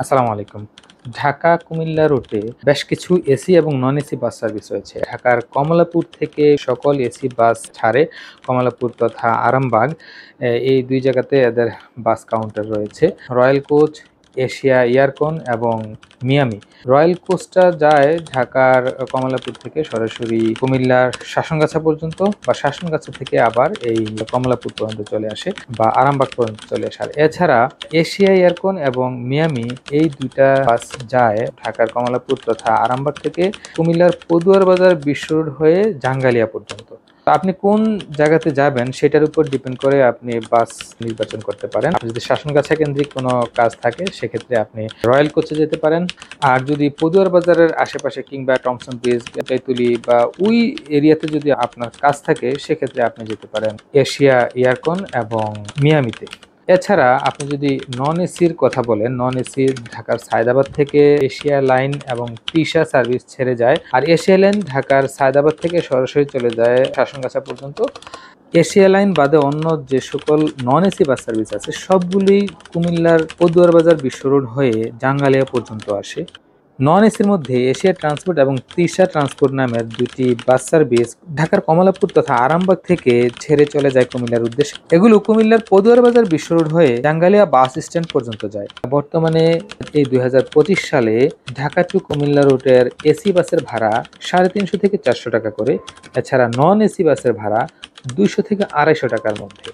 আসসালামু আলাইকুম। ঢাকা কুমিল্লা রুটে বেশ কিছু এসি এবং নন এসি বাস সার্ভিস রয়েছে। ঢাকার কমলাপুর থেকে সকল এসি বাস ছাড়ে কমলাপুর তথা আরামবাগ এই ২ জায়গাতে এদের বাস কাউন্টার রয়েছে। রয়্যাল কোচ, এশিয়া এয়ারকন এবং মিয়ামি। রয়্যাল কোচটা যায় ঢাকার কমলাপুর থেকে সরাসরি কুমিল্লার শাসনগাছা পর্যন্ত বা শাসনগাছা থেকে আবার এই কমলাপুর পর্যন্ত চলে আসে বা আরামবাগ পর্যন্ত চলে আসে। আর এছাড়া এশিয়া এয়ারকন এবং মিয়ামি এই ২টা বাস যায় ঢাকার কমলাপুর তথা আরামবাগ থেকে কুমিল্লার পদুয়ার বাজার বিশ্ব রোড হয়ে জাঙ্গালিয়া পর্যন্ত। তো আপনি কোন জায়গাতে যাবেন সেটার উপর ডিপেন্ড করে আপনি বাস নির্বাচন করতে পারেন। যদি শাসনগাছা কেন্দ্রিক কোনো কাজ থাকে সেক্ষেত্রে আপনি রয়্যাল কোচে যেতে পারেন। আর যদি পদুয়ার বাজারের আশেপাশে কিংবা টমসন ব্রিজ, তেঁতুলি বা ওই এরিয়াতে যদি আপনার কাজ থাকে সেক্ষেত্রে আপনি যেতে পারেন এশিয়া এয়ারকন এবং মিয়ামিতে। এছাড়া আপনি যদি নন এসির কথা বলেন, নন এসি ঢাকার সায়দাবাদ থেকে এশিয়া লাইন এবং তিশা সার্ভিস ছেড়ে যায়। আর এশিয়া লাইন ঢাকার সায়দাবাদ থেকে সরাসরি চলে যায় শাসনগাছা পর্যন্ত। এশিয়া লাইন বাদে অন্য যে সকল নন এসি বাস সার্ভিস আছে সবগুলি কুমিল্লার পদুয়ার বাজার বিশ্ব রোড হয়ে জাঙ্গালিয়া পর্যন্ত আসে। নন এসির মধ্যে এশিয়া ট্রান্সপোর্ট এবং তৃষা ট্রান্সপোর্ট নামের দুটি বাস সার্ভিস ঢাকার কমলাপুর তথা আরামবাগ থেকে ছেড়ে চলে যায় কুমিল্লার উদ্দেশ্যে। এগুলো কুমিল্লার পদুয়ার বাজার বিশ্ব রোড হয়ে জাঙ্গালিয়া বাস স্ট্যান্ড পর্যন্ত যায়। বর্তমানে এই ২০২৫ সালে ঢাকা টু কুমিল্লা রুটের এসি বাসের ভাড়া ৩৫০ থেকে ৪০০ টাকা করে। এছাড়া নন এসি বাসের ভাড়া ২০০ থেকে ২৫০ টাকার মধ্যে।